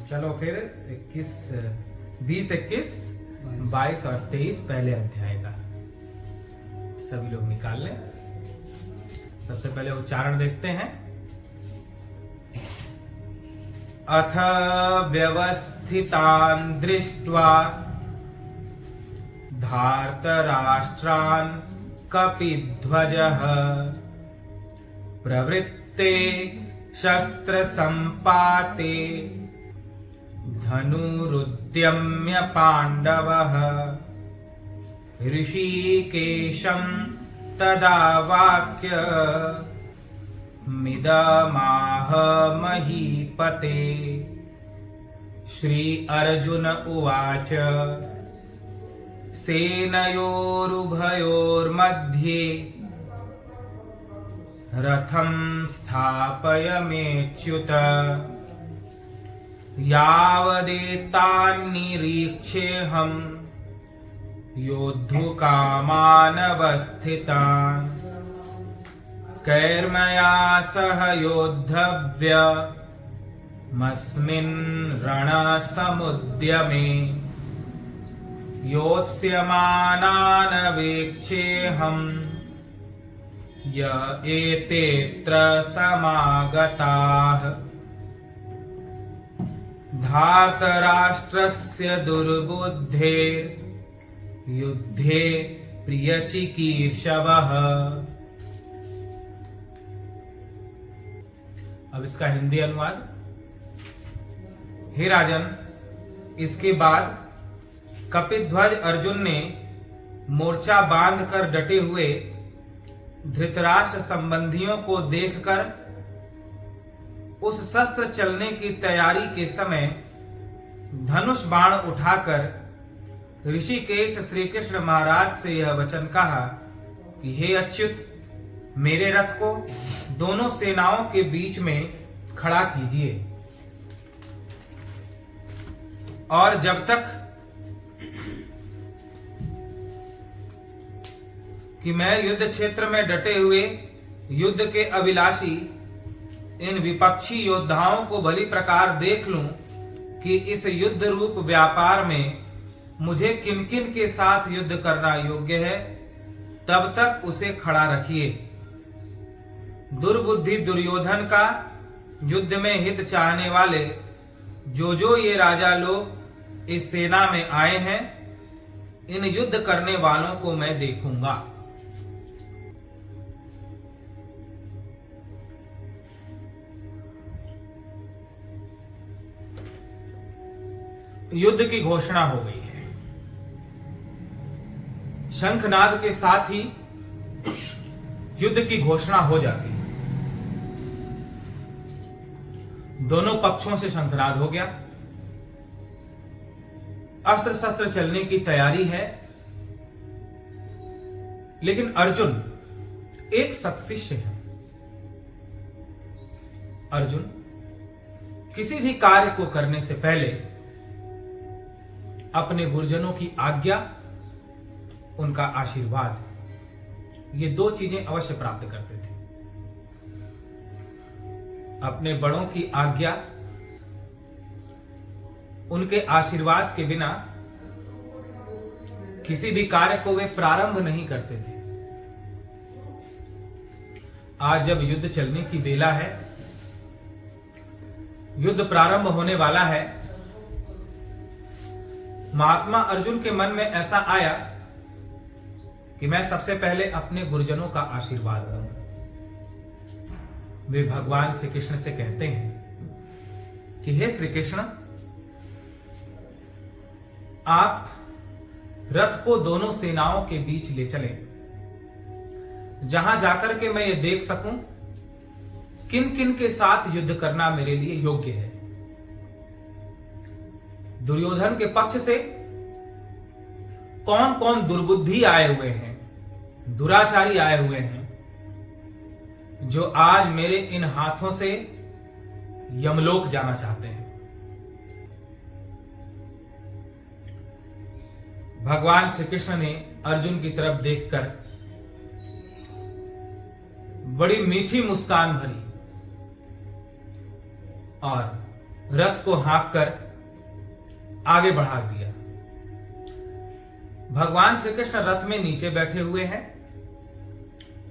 चलो फिर 21, 20, 21, 22 और 23 पहले अध्याय का सभी लोग निकाल लें। सबसे पहले उच्चारण देखते हैं। अथ व्यवस्थितान् दृष्ट्वा धार्तराष्ट्रान् कपिध्वजः प्रवृत्ते शस्त्रसम्पाते धनुरुद्यम्य पाण्डवः ऋषिकेशं तदा वाक्य मिदमाह महीपते। श्री अर्जुन उवाच सेनयोरुभयोर्मध्ये रथं स्थापयमेच्युत यावदेतान्निरीक्ष्येऽहं योद्धुकामानवस्थितान् कैर्मया सह योद्धव्यमस्मिन् रणसमुद्यमे योत्स्यमानानवेक्षेऽहं य एतेऽत्र समागताः। धार्तराष्ट्रस्य दुर्बुद्धेर्युद्धे प्रियचिकीर्षवः। अब इसका हिंदी अनुवाद। हे राजन, इसके बाद कपिध्वज अर्जुन ने मोर्चा बांधकर डटे हुए धृतराष्ट्र संबंधियों को देखकर उस शस्त्र चलने की तैयारी के समय धनुष बाण उठाकर ऋषिकेश श्री कृष्ण महाराज से यह वचन कहा कि हे अच्युत, मेरे रथ को दोनों सेनाओं के बीच में खड़ा कीजिए और जब तक कि मैं युद्ध क्षेत्र में डटे हुए युद्ध के अभिलाषी इन विपक्षी योद्धाओं को भली प्रकार देख लूं कि इस युद्ध रूप व्यापार में मुझे किन किन के साथ युद्ध करना योग्य है, तब तक उसे खड़ा रखिए। दुर्बुद्धि दुर्योधन का युद्ध में हित चाहने वाले जो ये राजा लोग इस सेना में आए हैं, इन युद्ध करने वालों को मैं देखूंगा। युद्ध की घोषणा हो गई है। शंखनाद के साथ ही युद्ध की घोषणा हो जाती है। दोनों पक्षों से शंखनाद हो गया। अस्त्र शस्त्र चलने की तैयारी है। लेकिन अर्जुन एक सत्शिष्य है। अर्जुन किसी भी कार्य को करने से पहले अपने गुरुजनों की आज्ञा, उनका आशीर्वाद, ये दो चीजें अवश्य प्राप्त करते थे। अपने बड़ों की आज्ञा, उनके आशीर्वाद के बिना किसी भी कार्य को वे प्रारंभ नहीं करते थे। आज जब युद्ध चलने की बेला है, युद्ध प्रारंभ होने वाला है, महात्मा अर्जुन के मन में ऐसा आया कि मैं सबसे पहले अपने गुरुजनों का आशीर्वाद लूं। वे भगवान श्री कृष्ण से कहते हैं कि हे श्री कृष्ण, आप रथ को दोनों सेनाओं के बीच ले चलें, जहां जाकर के मैं ये देख सकूं किन किन के साथ युद्ध करना मेरे लिए योग्य है। दुर्योधन के पक्ष से कौन कौन दुर्बुद्धि आए हुए हैं, दुराचारी आए हुए हैं, जो आज मेरे इन हाथों से यमलोक जाना चाहते हैं। भगवान श्री कृष्ण ने अर्जुन की तरफ देखकर बड़ी मीठी मुस्कान भरी और रथ को हाँक कर आगे बढ़ा दिया। भगवान श्री कृष्ण रथ में नीचे बैठे हुए हैं,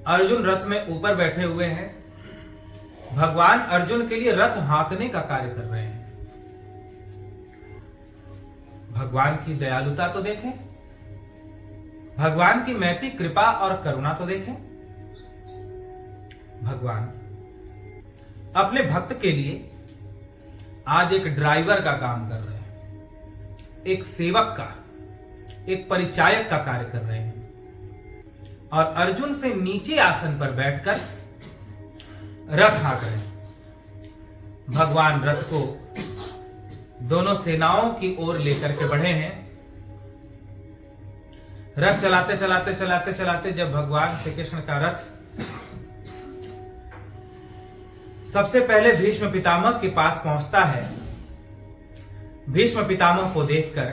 अर्जुन रथ में ऊपर बैठे हुए हैं। भगवान अर्जुन के लिए रथ हाँकने का कार्य कर रहे हैं। भगवान की दयालुता तो देखें, भगवान की महती कृपा और करुणा तो देखें। भगवान अपने भक्त के लिए आज एक ड्राइवर का काम कर रहे हैं, एक सेवक का, एक परिचायक का कार्य कर रहे हैं और अर्जुन से नीचे आसन पर बैठकर रथ हाँक रहे हैं। भगवान रथ को दोनों सेनाओं की ओर लेकर के बढ़े हैं। रथ चलाते चलाते चलाते चलाते जब भगवान श्री कृष्ण का रथ सबसे पहले भीष्म पितामह के पास पहुंचता है, भीष्म पितामह को देखकर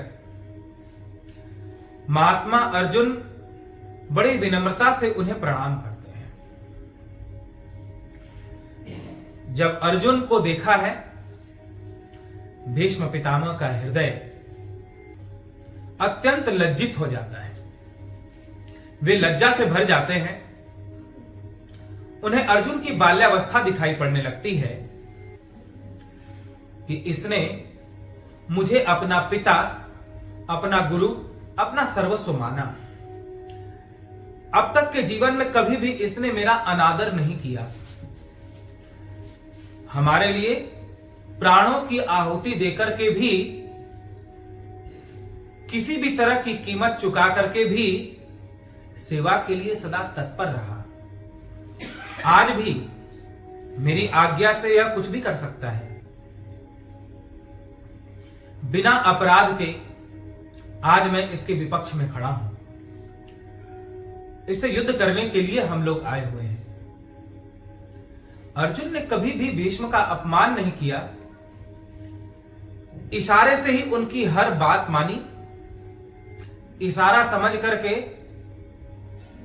महात्मा अर्जुन बड़ी विनम्रता से उन्हें प्रणाम करते हैं। जब अर्जुन को देखा है, भीष्म पितामह का हृदय अत्यंत लज्जित हो जाता है। वे लज्जा से भर जाते हैं। उन्हें अर्जुन की बाल्यावस्था दिखाई पड़ने लगती है कि इसने मुझे अपना पिता, अपना गुरु, अपना सर्वस्व माना। अब तक के जीवन में कभी भी इसने मेरा अनादर नहीं किया। हमारे लिए प्राणों की आहुति देकर के भी, किसी भी तरह की कीमत चुका करके भी सेवा के लिए सदा तत्पर रहा। आज भी मेरी आज्ञा से यह कुछ भी कर सकता है। बिना अपराध के आज मैं इसके विपक्ष में खड़ा हूं। इससे युद्ध करने के लिए हम लोग आए हुए हैं। अर्जुन ने कभी भी भीष्म का अपमान नहीं किया, इशारे से ही उनकी हर बात मानी, इशारा समझ करके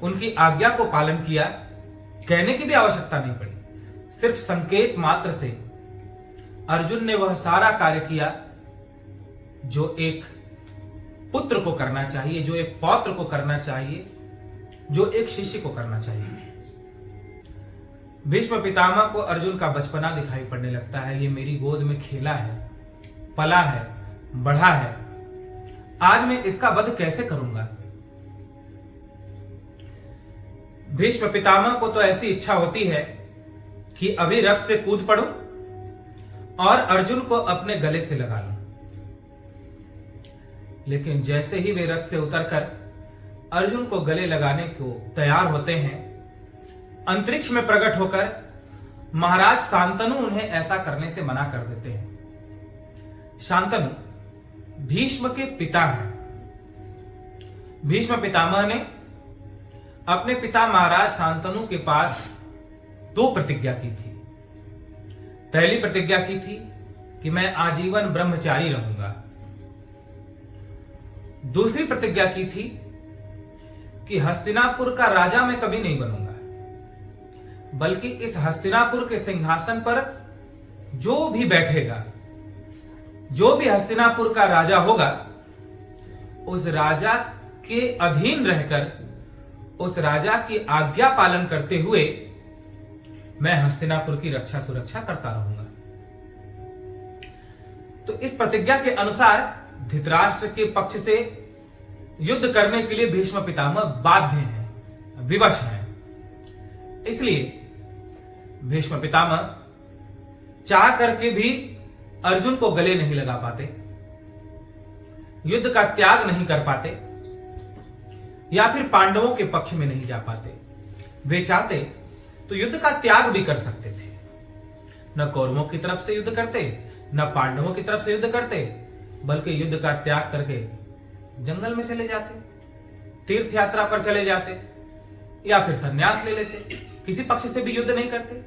उनकी आज्ञा को पालन किया। कहने की भी आवश्यकता नहीं पड़ी, सिर्फ संकेत मात्र से अर्जुन ने वह सारा कार्य किया जो एक पुत्र को करना चाहिए, जो एक पौत्र को करना चाहिए, जो एक शिष्य को करना चाहिए। भीष्म पितामह को अर्जुन का बचपना दिखाई पड़ने लगता है। ये मेरी गोद में खेला है, पला है, बढ़ा है, आज मैं इसका वध कैसे करूंगा। भीष्म पितामह को तो ऐसी इच्छा होती है कि अभी रथ से कूद पड़ूं और अर्जुन को अपने गले से लगा लूं। लेकिन जैसे ही वे रथ से उतरकर अर्जुन को गले लगाने को तैयार होते हैं, अंतरिक्ष में प्रकट होकर महाराज शांतनु उन्हें ऐसा करने से मना कर देते हैं। शांतनु भीष्म के पिता हैं। भीष्म पितामह ने अपने पिता महाराज शांतनु के पास दो प्रतिज्ञा की थी। पहली प्रतिज्ञा की थी कि मैं आजीवन ब्रह्मचारी रहूंगा। दूसरी प्रतिज्ञा की थी कि हस्तिनापुर का राजा मैं कभी नहीं बनूंगा, बल्कि इस हस्तिनापुर के सिंहासन पर जो भी बैठेगा, जो भी हस्तिनापुर का राजा होगा, उस राजा के अधीन रहकर, उस राजा की आज्ञा पालन करते हुए मैं हस्तिनापुर की रक्षा सुरक्षा करता रहूंगा। तो इस प्रतिज्ञा के अनुसार धृतराष्ट्र के पक्ष से युद्ध करने के लिए भीष्म पितामह बाध्य हैं, विवश हैं। इसलिए भीष्म पितामह चाह करके भी अर्जुन को गले नहीं लगा पाते, युद्ध का त्याग नहीं कर पाते, या फिर पांडवों के पक्ष में नहीं जा पाते। वे चाहते तो युद्ध का त्याग भी कर सकते थे, न कौरवों की तरफ से युद्ध करते, न पांडवों की तरफ से युद्ध करते, बल्कि युद्ध का त्याग करके जंगल में चले जाते, तीर्थ यात्रा पर चले जाते, या फिर संन्यास ले लेते, किसी पक्ष से भी युद्ध नहीं करते।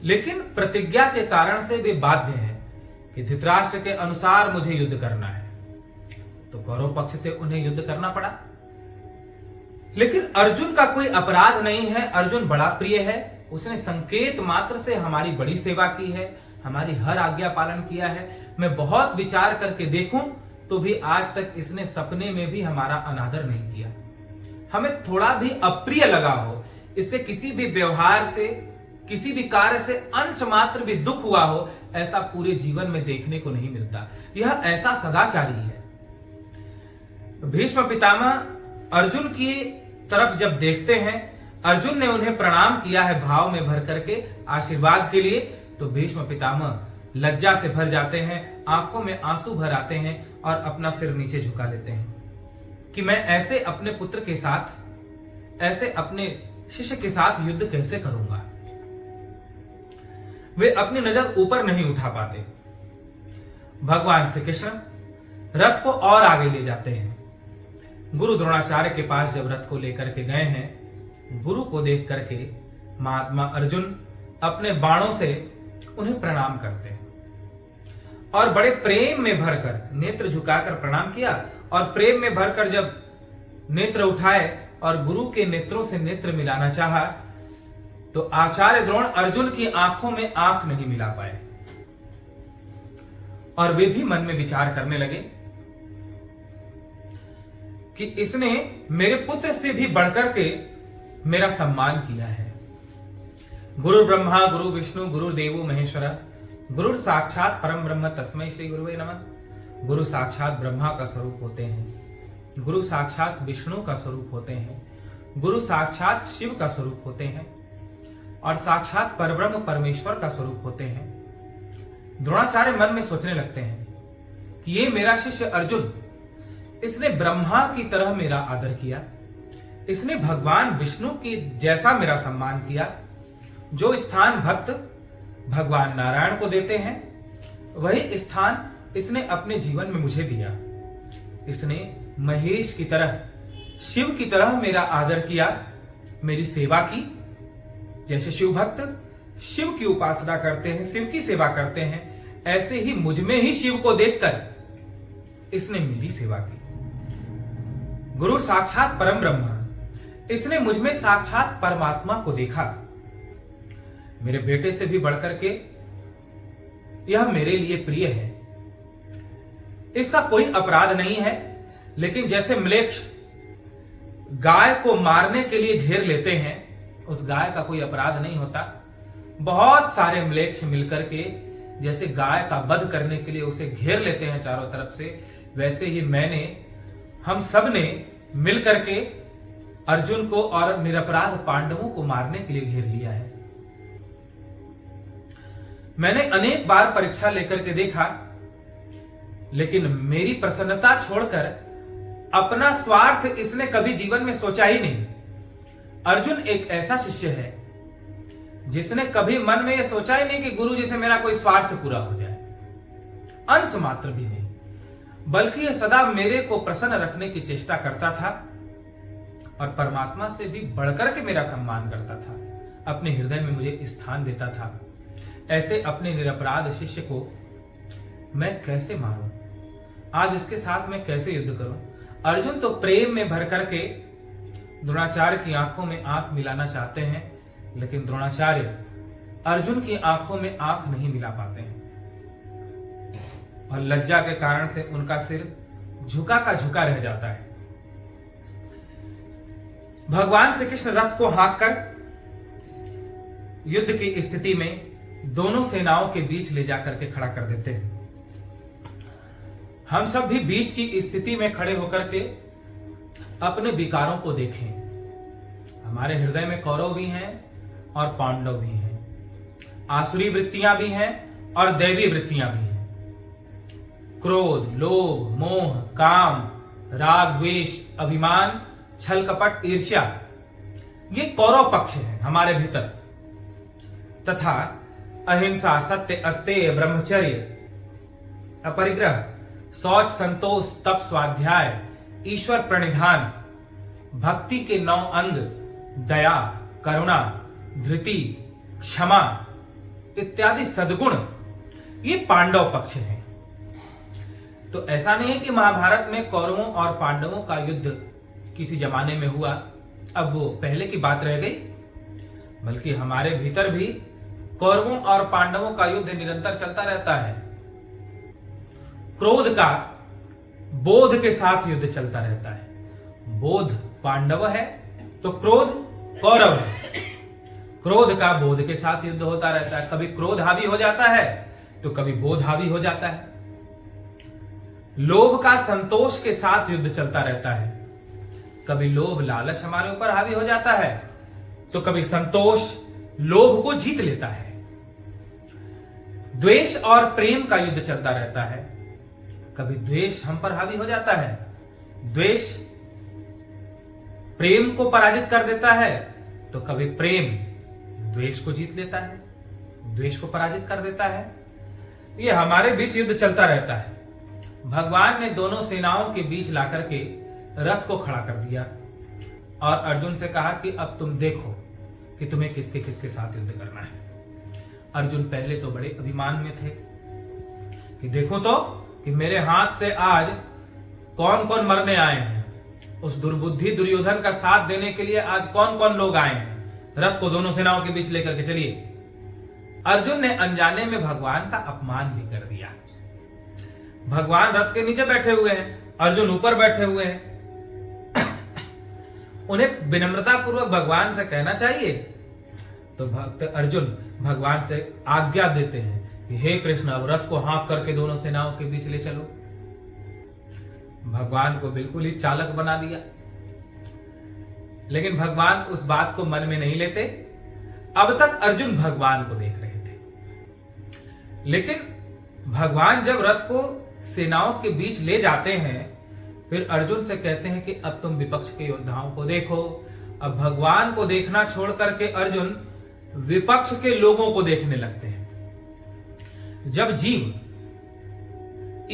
लेकिन प्रतिज्ञा के कारण से वे बाध्य हैं कि धृतराष्ट्र के अनुसार मुझे युद्ध करना है, तो कौरव पक्ष से उन्हें युद्ध करना पड़ा। लेकिन अर्जुन का कोई अपराध नहीं है, अर्जुन बड़ा प्रिय है, उसने संकेत मात्र से हमारी बड़ी सेवा की है, हमारी हर आज्ञा पालन किया है। मैं बहुत विचार करके देखूं तो भी आज तक इसने सपने में भी हमारा अनादर नहीं किया। हमें थोड़ा भी अप्रिय लगा हो, इससे किसी भी व्यवहार से, किसी भी कार्य से अंश मात्र भी दुख हुआ हो, ऐसा पूरे जीवन में देखने को नहीं मिलता। यह ऐसा सदाचारी है। भीष्म पितामह अर्जुन की तरफ जब देखते हैं, अर्जुन ने उन्हें प्रणाम किया है भाव में भर करके आशीर्वाद के लिए, तो भीष्म पितामह लज्जा से भर जाते हैं, आंखों में आंसू भर आते हैं और अपना सिर नीचे झुका लेते हैं कि मैं ऐसे अपने पुत्र के साथ, ऐसे अपने शिष्य के साथ युद्ध कैसे करूंगा। वे अपनी नजर ऊपर नहीं उठा पाते। भगवान श्री कृष्ण रथ को और आगे ले जाते हैं। गुरु द्रोणाचार्य के पास जब रथ को लेकर के गए हैं, गुरु को देख करके महात्मा अर्जुन अपने बाणों से उन्हें प्रणाम करते हैं और बड़े प्रेम में भरकर नेत्र झुकाकर प्रणाम किया, और प्रेम में भरकर जब नेत्र उठाए और गुरु के नेत्रों से नेत्र मिलाना चाहा, तो आचार्य द्रोण अर्जुन की आंखों में आंख नहीं मिला पाए और वे भी मन में विचार करने लगे कि इसने मेरे पुत्र से भी बढ़कर के मेरा सम्मान किया है। गुरु ब्रह्मा गुरु विष्णु गुरु देवो महेश्वर, गुरु साक्षात परम ब्रह्म तस्मै श्री गुरुवे नमः। गुरु साक्षात ब्रह्मा का स्वरूप होते हैं, गुरु साक्षात विष्णु का स्वरूप होते हैं, गुरु साक्षात शिव का स्वरूप होते हैं और साक्षात परब्रह्म परमेश्वर का स्वरूप होते हैं। द्रोणाचार्य मन में सोचने लगते हैं कि ये मेरा शिष्य अर्जुन, इसने ब्रह्मा की तरह मेरा आदर किया, इसने भगवान विष्णु की जैसा मेरा सम्मान किया। जो स्थान भक्त भगवान नारायण को देते हैं, वही स्थान इसने अपने जीवन में मुझे दिया। इसने महेश की तरह, शिव की तरह मेरा आदर किया, मेरी सेवा की। जैसे शिव भक्त शिव की उपासना करते हैं, शिव की सेवा करते हैं, ऐसे ही मुझ में ही शिव को देखकर इसने मेरी सेवा की। गुरु साक्षात परम ब्रह्म, इसने मुझ में साक्षात परमात्मा को देखा। मेरे बेटे से भी बढ़कर के यह मेरे लिए प्रिय है। इसका कोई अपराध नहीं है, लेकिन जैसे म्लेच्छ गाय को मारने के लिए घेर लेते हैं, उस गाय का कोई अपराध नहीं होता। बहुत सारे म्लेच्छ मिलकर के जैसे गाय का वध करने के लिए उसे घेर लेते हैं चारों तरफ से, वैसे ही हम सब ने मिलकर के अर्जुन को और निरपराध पांडवों को मारने के लिए घेर लिया है। मैंने अनेक बार परीक्षा लेकर के देखा, लेकिन मेरी प्रसन्नता छोड़कर अपना स्वार्थ इसने कभी जीवन में सोचा ही नहीं। अर्जुन एक ऐसा शिष्य है जिसने कभी मन में यह सोचा ही नहीं कि गुरु जी से मेरा कोई स्वार्थ पूरा हो जाए, अंश मात्र भी नहीं, बल्कि यह सदा मेरे को प्रसन्न रखने की चेष्टा करता था और परमात्मा से भी बढ़कर के मेरा सम्मान करता था, अपने हृदय में मुझे स्थान देता था। ऐसे अपने निरपराध शिष्य को मैं कैसे मारूं? आज इसके साथ मैं कैसे युद्ध करूं? अर्जुन तो प्रेम में भर करके द्रोणाचार्य की आंखों में आंख मिलाना चाहते हैं, लेकिन द्रोणाचार्य अर्जुन की आंखों में आंख नहीं मिला पाते हैं और लज्जा के कारण से उनका सिर झुका का झुका रह जाता है। भगवान श्री कृष्ण रथ को हाँककर युद्ध की स्थिति में दोनों सेनाओं के बीच ले जाकर के खड़ा कर देते हैं। हम सब भी बीच की स्थिति में खड़े होकर के अपने विकारों को देखें। हमारे हृदय में कौरव भी हैं और पांडव भी हैं, आसुरी वृत्तियां भी हैं और दैवी वृत्तियां भी हैं। क्रोध, लोभ, मोह, काम, राग, द्वेष, अभिमान, छल कपट, ईर्ष्या, ये कौरव पक्ष है हमारे भीतर। तथा अहिंसा, सत्य, अस्तेय, ब्रह्मचर्य, अपरिग्रह, शौच, संतोष, तप, स्वाध्याय, ईश्वर प्रणिधान, भक्ति के 9 अंग, दया, करुणा, धृति, क्षमा इत्यादि सद्गुण, ये पांडव पक्ष हैं। तो ऐसा नहीं है कि महाभारत में कौरवों और पांडवों का युद्ध किसी जमाने में हुआ, अब वो पहले की बात रह गई, बल्कि हमारे भीतर भी कौरवों और पांडवों का युद्ध निरंतर चलता रहता है। क्रोध का बोध के साथ युद्ध चलता रहता है। बोध पांडव है तो क्रोध कौरव है। क्रोध का बोध के साथ युद्ध होता रहता है। कभी क्रोध हावी हो जाता है तो कभी बोध हावी हो जाता है। लोभ का संतोष के साथ युद्ध चलता रहता है। कभी लोभ लालच हमारे ऊपर हावी हो जाता है तो कभी संतोष लोभ को जीत लेता है। द्वेष और प्रेम का युद्ध चलता रहता है। कभी द्वेष हम पर हावी हो जाता है, द्वेष प्रेम को पराजित कर देता है, तो कभी प्रेम द्वेष को जीत लेता है, द्वेष को पराजित कर देता है। ये हमारे बीच युद्ध चलता रहता है। भगवान ने दोनों सेनाओं के बीच लाकर के रथ को खड़ा कर दिया और अर्जुन से कहा कि अब तुम देखो कि तुम्हें किसके किसके साथ युद्ध करना है। अर्जुन पहले तो बड़े अभिमान में थे कि देखो तो कि मेरे हाथ से आज कौन कौन मरने आए हैं। उस दुर्बुद्धि दुर्योधन का साथ देने के लिए आज कौन कौन लोग आए हैं। रथ को दोनों सेनाओं के बीच लेकर के चलिए। अर्जुन ने अनजाने में भगवान का अपमान भी कर दिया। भगवान रथ के नीचे बैठे हुए हैं, अर्जुन ऊपर बैठे हुए हैं। उन्हें विनम्रता पूर्वक भगवान से कहना चाहिए, तो भक्त अर्जुन भगवान से आज्ञा देते हैं कि हे कृष्ण, अब रथ को हाँक करके दोनों सेनाओं के बीच ले चलो। भगवान को बिल्कुल ही चालक बना दिया। लेकिन भगवान उस बात को मन में नहीं लेते। अब तक अर्जुन भगवान को देख रहे थे, लेकिन भगवान जब रथ को सेनाओं के बीच ले जाते हैं, फिर अर्जुन से कहते हैं कि अब तुम विपक्ष के योद्धाओं को देखो। अब भगवान को देखना छोड़ करके अर्जुन विपक्ष के लोगों को देखने लगते हैं। जब जीव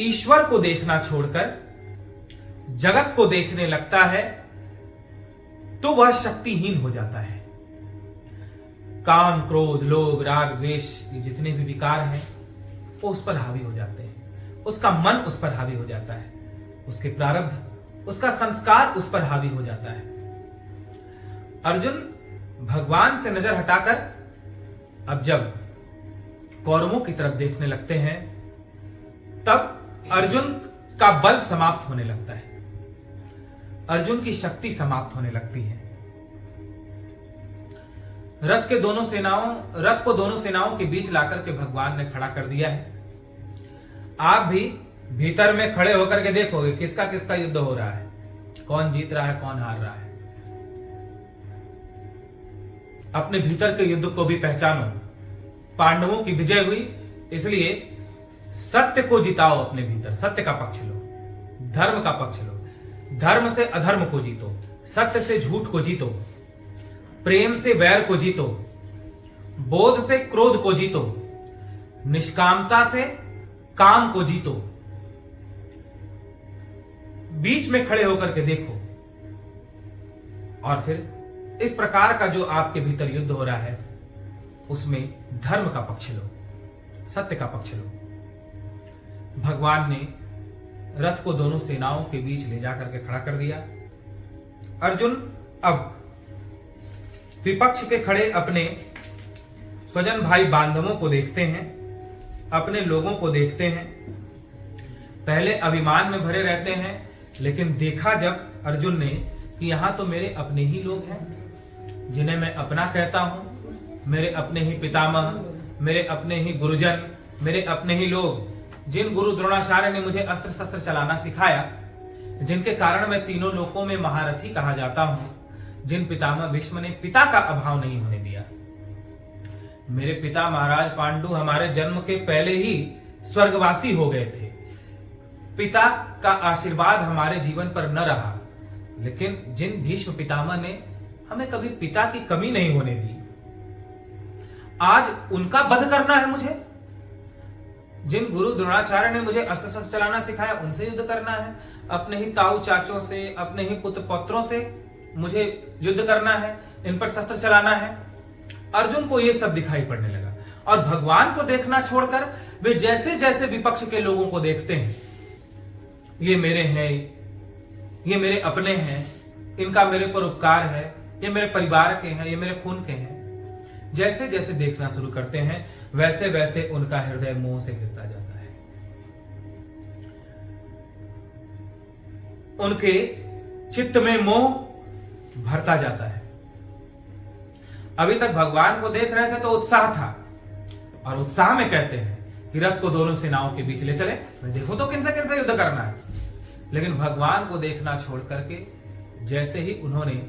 ईश्वर को देखना छोड़कर जगत को देखने लगता है तो वह शक्तिहीन हो जाता है। काम, क्रोध, लोभ, राग, द्वेष, ये जितने भी विकार हैं वो उस पर हावी हो जाते हैं। उसका मन उस पर हावी हो जाता है, उसके प्रारब्ध, उसका संस्कार उस पर हावी हो जाता है। अर्जुन भगवान से नजर हटाकर अब जब कौरवों की तरफ देखने लगते हैं, तब अर्जुन का बल समाप्त होने लगता है, अर्जुन की शक्ति समाप्त होने लगती है। रथ को दोनों सेनाओं के बीच लाकर के भगवान ने खड़ा कर दिया है। आप भी भीतर में खड़े होकर के देखोगे किसका किसका युद्ध हो रहा है, कौन जीत रहा है, कौन हार रहा है। अपने भीतर के युद्ध को भी पहचानो। पांडवों की विजय हुई, इसलिए सत्य को जिताओ। अपने भीतर सत्य का पक्ष लो, धर्म का पक्ष लो। धर्म से अधर्म को जीतो, सत्य से झूठ को जीतो, प्रेम से वैर को जीतो, बोध से क्रोध को जीतो, निष्कामता से काम को जीतो। बीच में खड़े होकर के देखो और फिर इस प्रकार का जो आपके भीतर युद्ध हो रहा है उसमें धर्म का पक्ष लो, सत्य का पक्ष लो। भगवान ने रथ को दोनों सेनाओं के बीच ले जाकर के खड़ा कर दिया। अर्जुन अब विपक्ष के खड़े अपने स्वजन भाई बांधवों को देखते हैं, अपने लोगों को देखते हैं। पहले अभिमान में भरे रहते हैं, लेकिन देखा जब अर्जुन ने कि यहां तो मेरे अपने ही लोग हैं जिन्हें मैं अपना कहता हूं, मेरे अपने ही पितामह, मेरे अपने ही गुरुजन, मेरे अपने ही लोग, जिन गुरु द्रोणाचार्य ने मुझे अस्त्र शस्त्र चलाना सिखाया, जिनके कारण मैं तीनों लोकों में महारथी कहा जाता हूं, जिन पितामह भीष्म ने पिता का अभाव नहीं होने दिया। मेरे पिता महाराज पांडु हमारे जन्म के पहले ही स्वर्गवासी हो गए थे। पिता का आशीर्वाद हमारे जीवन पर न रहा, लेकिन जिन भीष्म पितामह ने हमें कभी पिता की कमी नहीं होने दी, आज उनका वध करना है मुझे। जिन गुरु द्रोणाचार्य ने मुझे अस्त्र शस्त्र चलाना सिखाया उनसे युद्ध करना है, अपने ही ताऊ चाचों से, अपने ही पुत्र पौत्रों से मुझे युद्ध करना है, इन पर शस्त्र चलाना है। अर्जुन को यह सब दिखाई पड़ने लगा और भगवान को देखना छोड़कर वे जैसे जैसे विपक्ष के लोगों को देखते हैं, ये मेरे हैं, ये मेरे अपने हैं, इनका मेरे पर उपकार है, ये मेरे परिवार के हैं, ये मेरे खून के हैं, जैसे जैसे देखना शुरू करते हैं वैसे वैसे उनका हृदय मोह से घिरता जाता है। उनके चित्त में मोह भरता जाता है। अभी तक भगवान को देख रहे थे तो उत्साह था, और उत्साह में कहते हैं कि रथ को दोनों सेनाओं के बीच ले चले, मैं देखूं तो किनसे किनसे युद्ध करना है। लेकिन भगवान को देखना छोड़ करके जैसे ही उन्होंने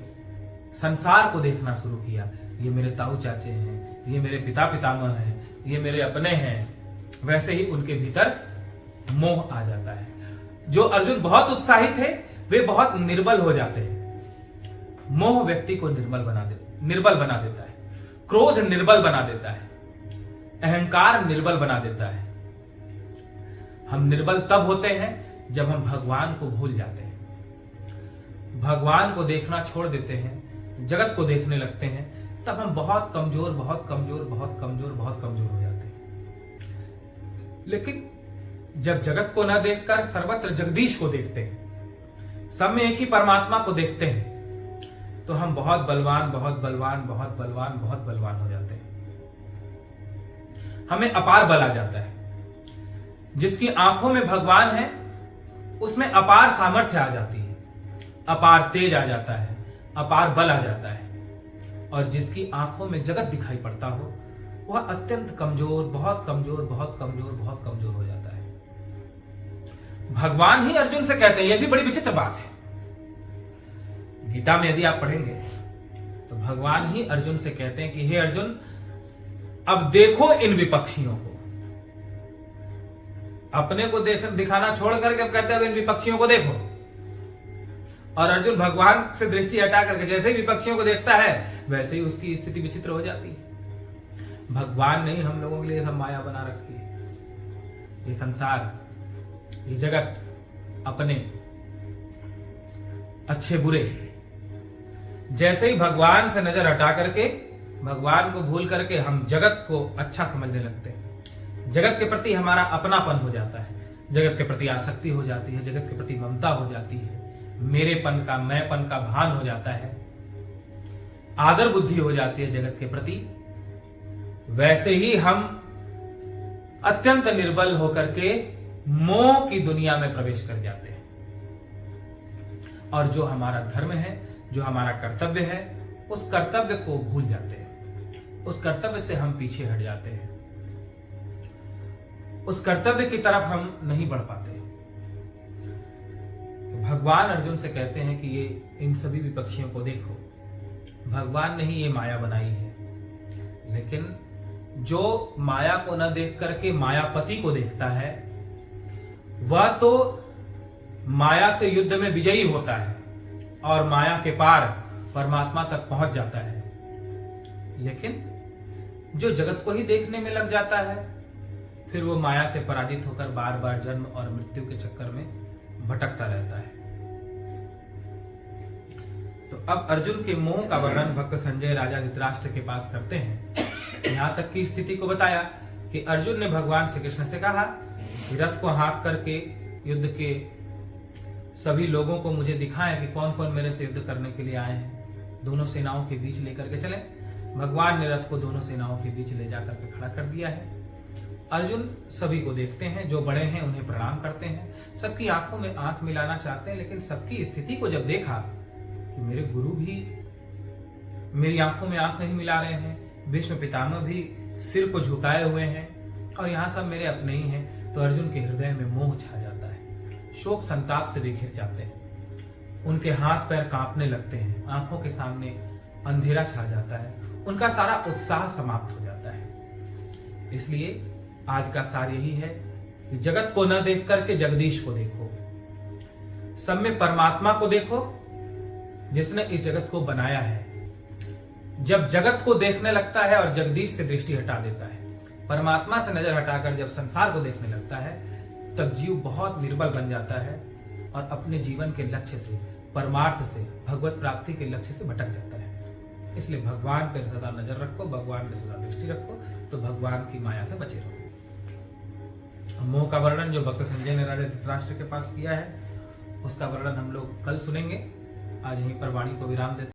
संसार को देखना शुरू किया, ये मेरे ताऊ चाचे हैं, ये मेरे पिता पितामह हैं, ये मेरे अपने हैं, वैसे ही उनके भीतर मोह आ जाता है। जो अर्जुन बहुत उत्साहित थे वे बहुत निर्बल हो जाते हैं। मोह व्यक्ति को निर्बल बना देता है, क्रोध निर्बल बना देता है, अहंकार निर्बल बना देता है। हम निर्बल तब होते हैं जब हम भगवान को भूल जाते हैं, भगवान को देखना छोड़ देते हैं, जगत को देखने लगते हैं, तब हम बहुत कमजोर हो जाते हैं। लेकिन जब जगत को न देखकर सर्वत्र जगदीश को देखते हैं, सब में एक ही परमात्मा को देखते हैं, तो हम बहुत बलवान हो जाते हैं। हमें अपार बल आ जाता है। जिसकी आंखों में भगवान है उसमें अपार सामर्थ्य आ जाती है, अपार तेज आ जाता है, अपार बल आ जाता है। और जिसकी आंखों में जगत दिखाई पड़ता हो वह अत्यंत कमजोर, बहुत कमजोर हो जाता है। भगवान ही अर्जुन से कहते हैं, यह भी बड़ी विचित्र बात है। गीता में यदि आप पढ़ेंगे तो भगवान ही अर्जुन से कहते हैं कि हे अर्जुन, अब देखो इन विपक्षियों को। अपने को दिखाना छोड़ करके अब कहते हैं अब इन विपक्षियों को देखो। और अर्जुन भगवान से दृष्टि हटा करके जैसे ही विपक्षियों को देखता है वैसे ही उसकी स्थिति विचित्र हो जाती है। भगवान ने ही हम लोगों के लिए सब माया बना रखी है। ये संसार, ये जगत अपने अच्छे बुरे, जैसे ही भगवान से नजर हटा करके, भगवान को भूल करके हम जगत को अच्छा समझने लगते हैं। जगत के प्रति हमारा अपनापन हो जाता है, जगत के प्रति आसक्ति हो जाती है, जगत के प्रति ममता हो जाती है, मेरेपन का, मैंपन का भान हो जाता है, आदर बुद्धि हो जाती है जगत के प्रति। वैसे ही हम अत्यंत निर्बल होकर के मोह की दुनिया में प्रवेश कर जाते हैं, और जो हमारा धर्म है, जो हमारा कर्तव्य है, उस कर्तव्य को भूल जाते हैं, उस कर्तव्य से हम पीछे हट जाते हैं, उस कर्तव्य की तरफ हम नहीं बढ़ पाते। तो भगवान अर्जुन से कहते हैं कि ये इन सभी विपक्षियों को देखो, भगवान ने ही ये माया बनाई है। लेकिन जो माया को न देख करके मायापति को देखता है वह तो माया से युद्ध में विजयी होता है और माया के पार परमात्मा तक पहुंच जाता है। लेकिन जो जगत को ही देखने में लग जाता है फिर वो माया से पराजित होकर बार बार जन्म और मृत्यु के चक्कर में भटकता रहता है। तो अब अर्जुन के मोह का वर्णन भक्त संजय राजा धृतराष्ट्र के पास करते हैं। यहां तक की स्थिति को बताया कि अर्जुन ने भगवान श्री कृष्ण से कहा कि रथ को हाँक करके युद्ध के सभी लोगों को मुझे दिखाएं कि कौन कौन मेरे से युद्ध करने के लिए आए हैं, दोनों सेनाओं के बीच लेकर के चले। भगवान ने रथ को दोनों सेनाओं के बीच ले जाकर के खड़ा कर दिया है। अर्जुन सभी को देखते हैं, जो बड़े हैं उन्हें प्रणाम करते हैं, सबकी आंखों में आंख मिलाना चाहते हैं। लेकिन सबकी स्थिति को जब देखा कि मेरे गुरु भी मेरी आंखों में आंख नहीं मिला रहे हैं, भीष्म पितामह भी सिर को झुकाए हुए हैं और यहाँ सब मेरे अपने ही हैं, तो अर्जुन के हृदय में मोह छा जाता है। शोक संताप से वे घिर जाते हैं, उनके हाथ पैर कांपने लगते हैं, आंखों के सामने अंधेरा छा जाता है, उनका सारा उत्साह समाप्त हो जाता है। इसलिए आज का सार यही है कि जगत को न देख करके जगदीश को देखो, सब में परमात्मा को देखो जिसने इस जगत को बनाया है। जब जगत को देखने लगता है और जगदीश से दृष्टि हटा देता है, परमात्मा से नजर हटाकर जब संसार को देखने लगता है, तब जीव बहुत निर्बल बन जाता है और अपने जीवन के लक्ष्य से, परमार्थ से, भगवत प्राप्ति के लक्ष्य से भटक जाता है। इसलिए भगवान पर सदा नजर रखो, भगवान पर सदा दृष्टि रखो, तो भगवान की माया से बचे रहो। मोह का वर्णन जो भक्त संजय ने राजा धृतराष्ट्र के पास किया है, उसका वर्णन हम लोग कल सुनेंगे। आज यहीं पर वाणी को विराम देते हैं।